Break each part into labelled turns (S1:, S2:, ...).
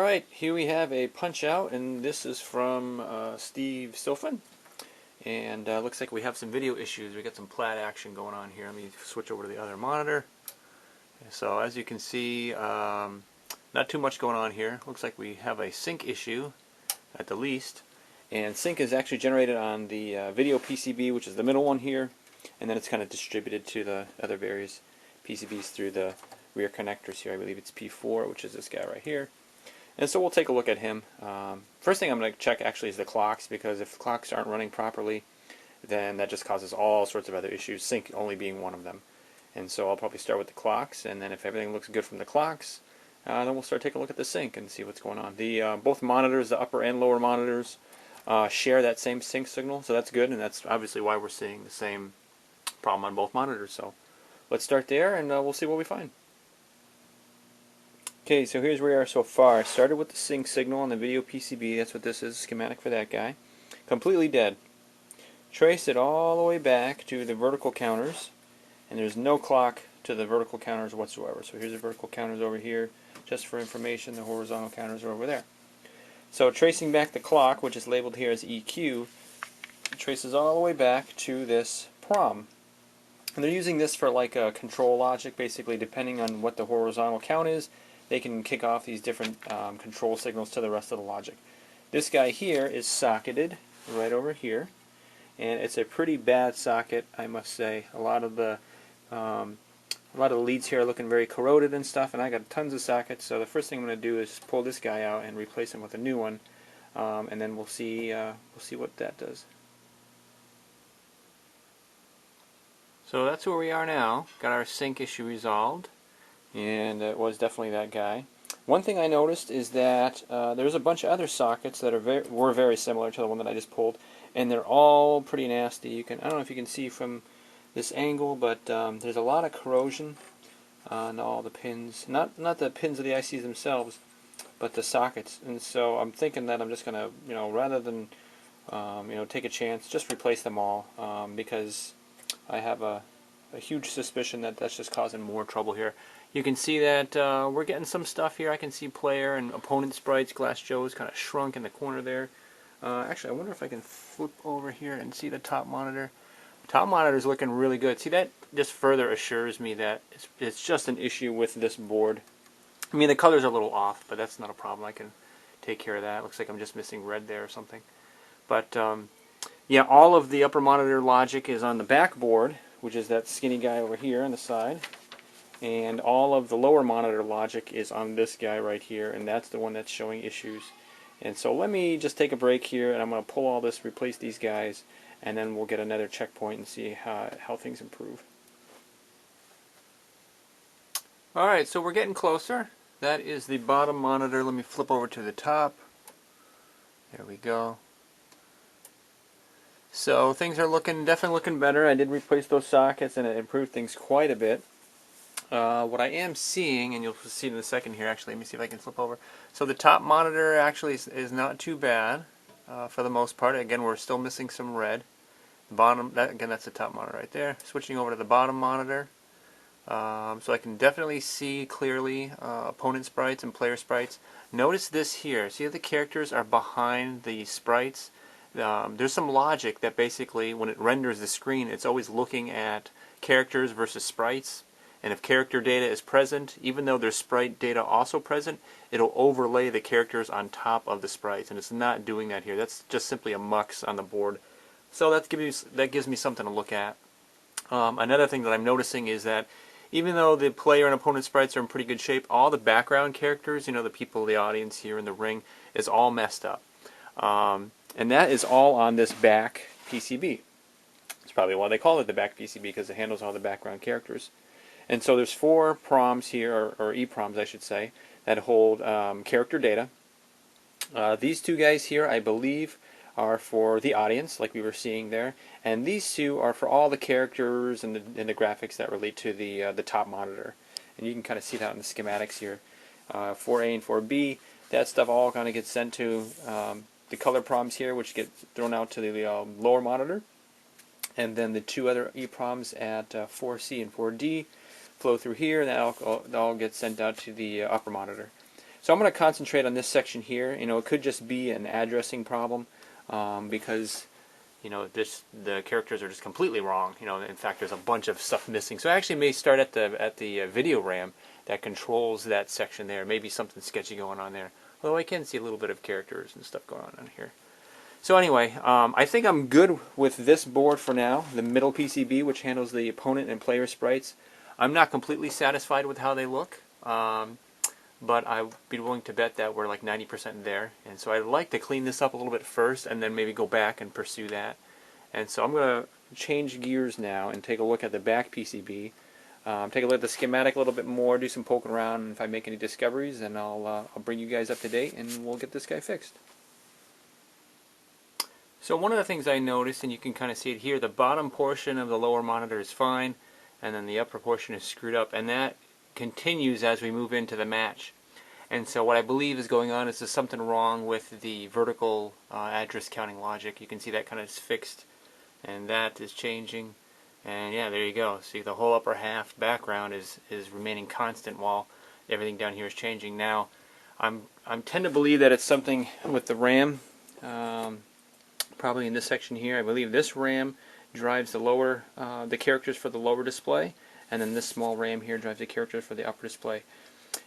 S1: Alright, here we have a Punchout, and this is from Scott Stilphen. And looks like we have some video issues. We got some plat action going on here. Let me switch over to the other monitor. So as you can see, not too much going on here. Looks like we have a sync issue at the least. And sync is actually generated on the video PCB, which is the middle one here. And then it's kind of distributed to the other various PCBs through the rear connectors here. I believe it's P4, which is this guy right here. And so we'll take a look at him. First thing I'm going to check actually is the clocks, because if the clocks aren't running properly, then that just causes all sorts of other issues, sync only being one of them. And so I'll probably start with the clocks, and then if everything looks good from the clocks, then we'll start taking a look at the sync and see what's going on. The both monitors, the upper and lower monitors, share that same sync signal, so that's good, and that's obviously why we're seeing the same problem on both monitors. So let's start there, and we'll see what we find. Okay, so here's where we are so far. I started with the sync signal on the video PCB. That's what this is, schematic for that guy. Completely dead. Traced it all the way back to the vertical counters, and there's no clock to the vertical counters whatsoever. So here's the vertical counters over here. Just for information, the horizontal counters are over there. So tracing back the clock, which is labeled here as EQ, traces all the way back to this prom. And they're using this for like a control logic, basically, depending on what the horizontal count is. They can kick off these different control signals to the rest of the logic. This guy here is socketed right over here, and it's a pretty bad socket, I must say. A lot of the leads here are looking very corroded and stuff, and I got tons of sockets. So the first thing I'm going to do is pull this guy out and replace him with a new one, and then we'll see what that does. So that's where we are now. Got our sync issue resolved. And it was definitely that guy. One thing I noticed is that there's a bunch of other sockets that were very similar to the one that I just pulled, and they're all pretty nasty. I don't know if you can see from this angle, but there's a lot of corrosion on all the pins. Not the pins of the ICs themselves, but the sockets. And so I'm thinking that I'm just gonna, rather than take a chance, just replace them all, because I have a huge suspicion that that's just causing more trouble here. You can see that we're getting some stuff here. I can see player and opponent sprites, Glass Joe's kind of shrunk in the corner there. Actually, I wonder if I can flip over here and see the top monitor. The top monitor is looking really good. See, that just further assures me that it's just an issue with this board. I mean, the colors are a little off, but that's not a problem. I can take care of that. It looks like I'm just missing red there or something. But yeah, all of the upper monitor logic is on the back board, which is that skinny guy over here on the side. And all of the lower monitor logic is on this guy right here, and that's the one that's showing issues. And so let me just take a break here, and I'm going to pull all this, replace these guys, and then we'll get another checkpoint and see how things improve. Alright, so we're getting closer. That is the bottom monitor. Let me flip over to the top. There we go. So things are definitely looking better. I did replace those sockets, and it improved things quite a bit. What I am seeing, and you'll see it in a second here, actually, let me see if I can flip over. So the top monitor actually is not too bad for the most part. Again, we're still missing some red. The bottom, again, that's the top monitor right there. Switching over to the bottom monitor. So I can definitely see clearly opponent sprites and player sprites. Notice this here. See how the characters are behind the sprites? There's some logic that basically, when it renders the screen, it's always looking at characters versus sprites. And if character data is present, even though there's sprite data also present, it'll overlay the characters on top of the sprites, and it's not doing that here. That's just simply a mux on the board. So that gives me something to look at. Another thing that I'm noticing is that even though the player and opponent sprites are in pretty good shape, all the background characters, the people, the audience here in the ring, is all messed up. And that is all on this back PCB. It's probably why they call it the back PCB, because it handles all the background characters. And so there's 4 proms here, or EPROMs I should say, that hold character data. These 2 guys here, I believe, are for the audience, like we were seeing there, and these 2 are for all the characters and the graphics that relate to the top monitor. And you can kind of see that in the schematics here. 4A and 4B, that stuff all kind of gets sent to the color proms here, which get thrown out to the lower monitor. And then the 2 other EPROMs at 4C and 4D flow through here, and that all gets sent out to the upper monitor. So I'm going to concentrate on this section here. You know, it could just be an addressing problem because you know the characters are just completely wrong. You know, in fact, there's a bunch of stuff missing. So I actually may start at the video RAM that controls that section there. Maybe something sketchy going on there. Although I can see a little bit of characters and stuff going on here. So anyway, I think I'm good with this board for now, the middle PCB, which handles the opponent and player sprites. I'm not completely satisfied with how they look, but I'd be willing to bet that we're like 90% there. And so I'd like to clean this up a little bit first and then maybe go back and pursue that. And so I'm going to change gears now and take a look at the back PCB. Take a look at the schematic a little bit more, do some poking around, and if I make any discoveries, then I'll bring you guys up to date and we'll get this guy fixed. So one of the things I noticed, and you can kind of see it here, the bottom portion of the lower monitor is fine, and then the upper portion is screwed up, and that continues as we move into the match. And so what I believe is going on is there's something wrong with the vertical address counting logic. You can see that kind of is fixed, and that is changing. And yeah, there you go. See, the whole upper half background is remaining constant while everything down here is changing. Now, I'm tend to believe that it's something with the RAM. Probably in this section here, I believe this RAM drives the characters for the lower display, and then this small RAM here drives the characters for the upper display.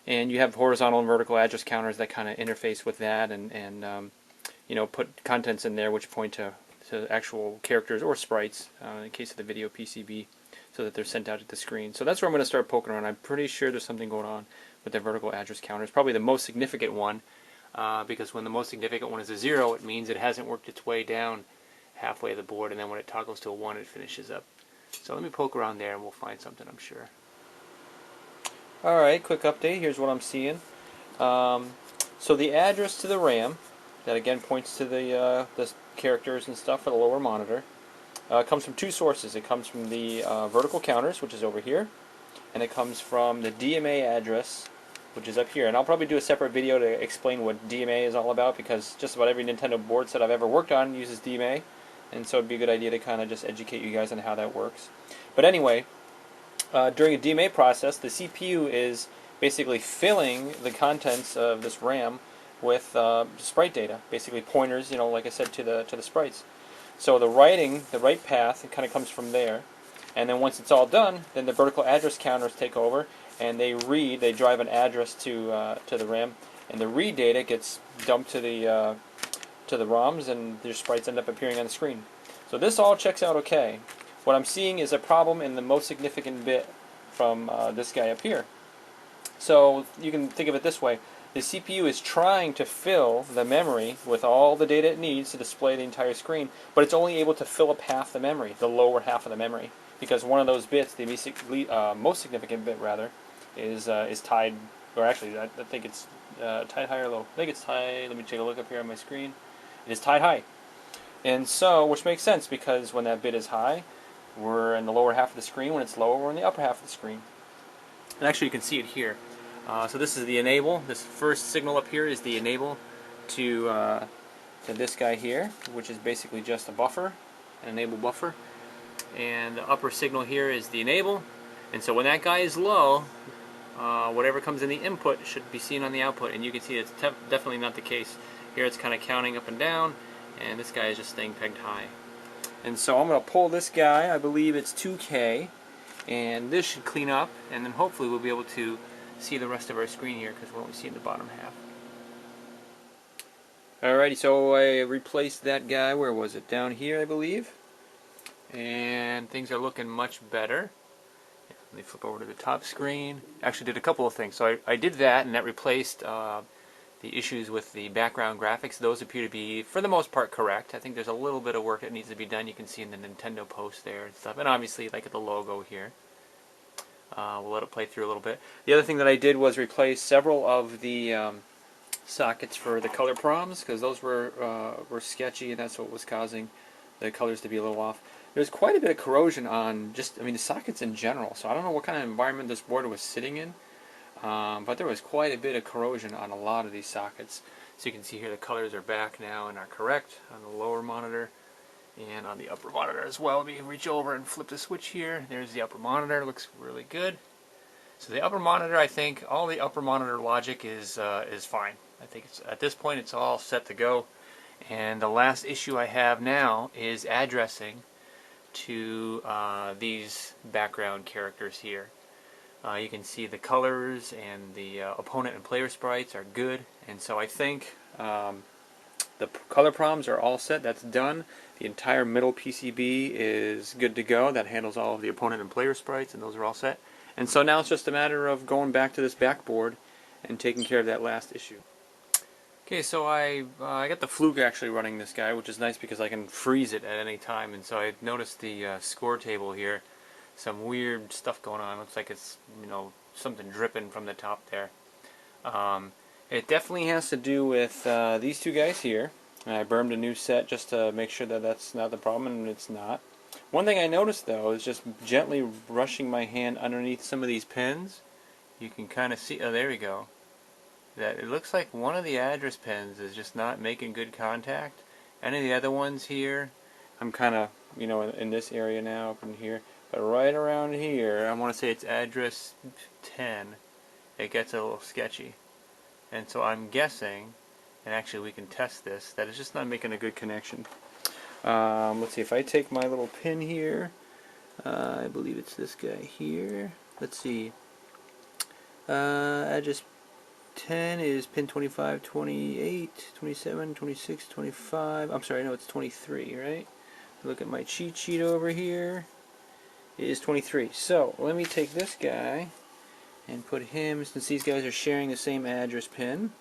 S1: And you have horizontal and vertical address counters that kind of interface with that, and you know, put contents in there which point to actual characters or sprites in the case of the video PCB, so that they're sent out at the screen. So that's where I'm going to start poking around. I'm pretty sure there's something going on with the vertical address counters. Probably the most significant one. Because when the most significant one is a 0, it means it hasn't worked its way down halfway of the board, and then when it toggles to a 1, it finishes up. So let me poke around there and we'll find something, I'm sure. Alright, quick update. Here's what I'm seeing. So the address to the RAM, that again points to the characters and stuff for the lower monitor, comes from two sources. It comes from the vertical counters, which is over here, and it comes from the DMA address, which is up here. And I'll probably do a separate video to explain what DMA is all about, because just about every Nintendo board set I've ever worked on uses DMA, and so it'd be a good idea to kind of just educate you guys on how that works. But anyway, during a DMA process, the CPU is basically filling the contents of this RAM with sprite data, basically pointers, you know, like I said, to the sprites. So the right path, it kind of comes from there, and then once it's all done, then the vertical address counters take over, and they drive an address to the RAM, and the read data gets dumped to the ROMs, and their sprites end up appearing on the screen. So this all checks out okay. What I'm seeing is a problem in the most significant bit from this guy up here. So you can think of it this way. The CPU is trying to fill the memory with all the data it needs to display the entire screen, but it's only able to fill up half the memory, the lower half of the memory, because one of those bits, the most significant bit rather, is tied, or actually I think it's tied high or low. I think it's tied. Let me take a look up here on my screen. It is tied high, and so which makes sense, because when that bit is high, we're in the lower half of the screen. When it's lower, we're in the upper half of the screen. And actually, you can see it here. So this is the enable. This first signal up here is the enable to this guy here, which is basically just a buffer, an enable buffer. And the upper signal here is the enable. And so when that guy is low, whatever comes in the input should be seen on the output. And you can see it's definitely not the case. Here it's kind of counting up and down, and this guy is just staying pegged high. And so I'm going to pull this guy. I believe it's 2K. And this should clean up, and then hopefully we'll be able to see the rest of our screen here, because we're only seeing the bottom half. Alrighty, so I replaced that guy. Where was it? Down here, I believe. And things are looking much better. Let me flip over to the top screen. Actually did a couple of things. So I did that, and that replaced the issues with the background graphics. Those appear to be, for the most part, correct. I think there's a little bit of work that needs to be done. You can see in the Nintendo post there and stuff. And obviously, like at the logo here. We'll let it play through a little bit. The other thing that I did was replace several of the sockets for the color proms, because those were sketchy, and that's what was causing the colors to be a little off. There's quite a bit of corrosion on the sockets in general, so I don't know what kind of environment this board was sitting in, but there was quite a bit of corrosion on a lot of these sockets. So you can see here the colors are back now and are correct on the lower monitor and on the upper monitor as well. Let me reach over and flip the switch here. There's the upper monitor, looks really good. So the upper monitor, I think all the upper monitor logic is fine. I think it's, at this point it's all set to go. And the last issue I have now is addressing to these background characters here. You can see the colors and the opponent and player sprites are good, and so I think the color proms are all set. That's done. The entire middle PCB is good to go. That handles all of the opponent and player sprites, and those are all set. And so now it's just a matter of going back to this backboard and taking care of that last issue. Okay, so I got the Fluke actually running this guy, which is nice because I can freeze it at any time. And so I noticed the score table here. Some weird stuff going on. Looks like it's, you know, something dripping from the top there. It definitely has to do with these two guys here. I burned a new set just to make sure that that's not the problem, and it's not. One thing I noticed though is just gently brushing my hand underneath some of these pins. You can kind of see, oh there we go, that it looks like one of the address pins is just not making good contact. Any of the other ones here, I'm kind of, you know, in this area now, up in here. But right around here, I want to say it's address 10, it gets a little sketchy. And so I'm guessing, and actually we can test this, that it's just not making a good connection. Let's see, if I take my little pin here, I believe it's this guy here. Let's see. Address 10 is pin 25, 28, 27, 26, 25. I'm sorry, no, it's 23, right? Look at my cheat sheet over here. It is 23. So let me take this guy and put him, since these guys are sharing the same address pin,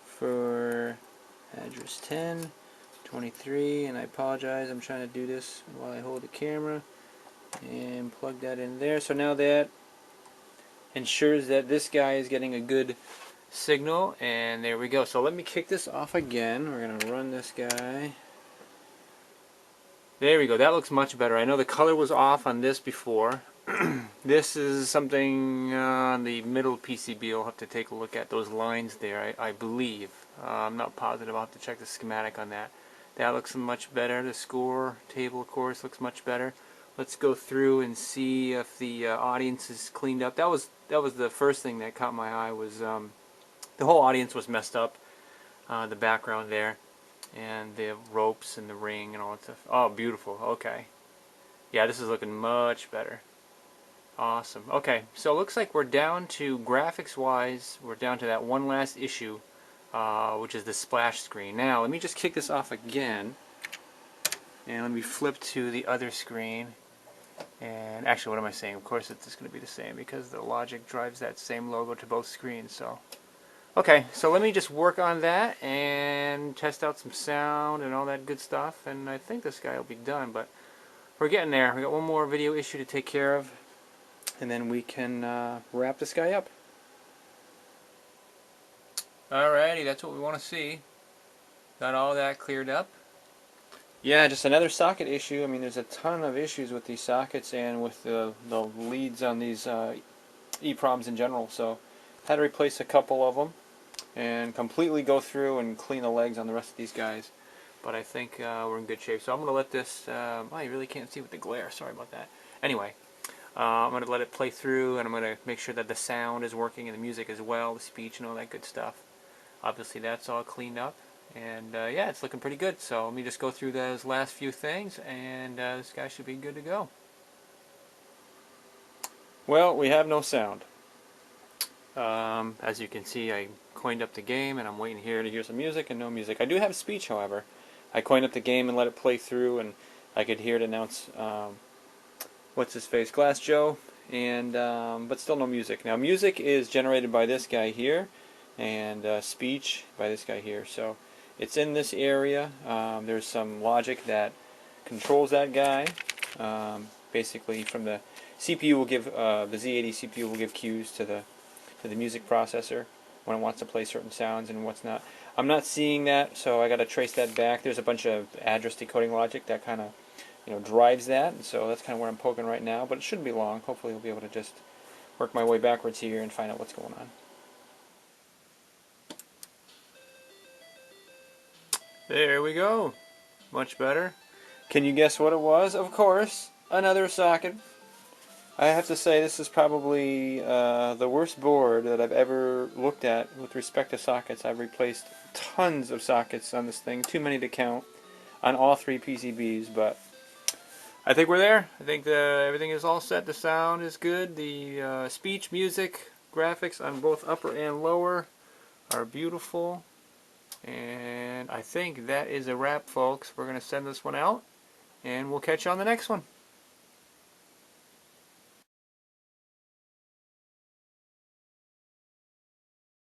S1: for address 10, 23, and I apologize, I'm trying to do this while I hold the camera, and plug that in there. So now that ensures that this guy is getting a good signal, and there we go. So let me kick this off again. We're going to run this guy. There we go. That looks much better. I know the color was off on this before. This is something on the middle PCB. I'll have to take a look at those lines there, I believe. I'm not positive. I'll have to check the schematic on that. That looks much better. The score table, of course, looks much better. Let's go through and see if the audience is cleaned up. That was the first thing that caught my eye. Was the whole audience was messed up. The background there, and the ropes and the ring and all that stuff. Oh, beautiful. Okay. Yeah, this is looking much better. Awesome. Okay, so it looks like we're down to, graphics-wise, we're down to that one last issue, which is the splash screen. Now, let me just kick this off again, and let me flip to the other screen. And actually, what am I saying? Of course, it's just going to be the same because the logic drives that same logo to both screens. So, okay, so let me just work on that and test out some sound and all that good stuff, and I think this guy will be done, but we're getting there. We got one more video issue to take care of, and then we can wrap this guy up. Alrighty, that's what we want to see. Got all that cleared up. Yeah, just another socket issue. I mean, there's a ton of issues with these sockets and with the leads on these EPROMs in general, so had to replace a couple of them and completely go through and clean the legs on the rest of these guys. But I think we're in good shape. So I'm going to let this, oh, you really can't see with the glare, sorry about that. Anyway, I'm going to let it play through, and I'm going to make sure that the sound is working and the music as well, the speech and all that good stuff. Obviously that's all cleaned up, and yeah, it's looking pretty good. So let me just go through those last few things, and this guy should be good to go. Well, we have no sound. As you can see, I coined up the game, and I'm waiting here to hear some music, and no music. I do have speech, however. I coined up the game and let it play through, and I could hear it announce what's his face, Glass Joe, and but still no music. Now, music is generated by this guy here, and speech by this guy here. So it's in this area. There's some logic that controls that guy. Basically, from the CPU will give the Z80 CPU will give cues to the music processor when it wants to play certain sounds and what's not. I'm not seeing that, so I got to trace that back. There's a bunch of address decoding logic that kind of drives that, and so that's kind of where I'm poking right now. But it shouldn't be long. Hopefully, I'll be able to just work my way backwards here and find out what's going on. There we go. Much better. Can you guess what it was? Of course, another socket. I have to say this is probably the worst board that I've ever looked at with respect to sockets. I've replaced tons of sockets on this thing, too many to count, on all three PCBs, but I think we're there. I think everything is all set. The sound is good. The speech, music, graphics on both upper and lower are beautiful. And I think that is a wrap, folks. We're going to send this one out, and we'll catch you on the next one.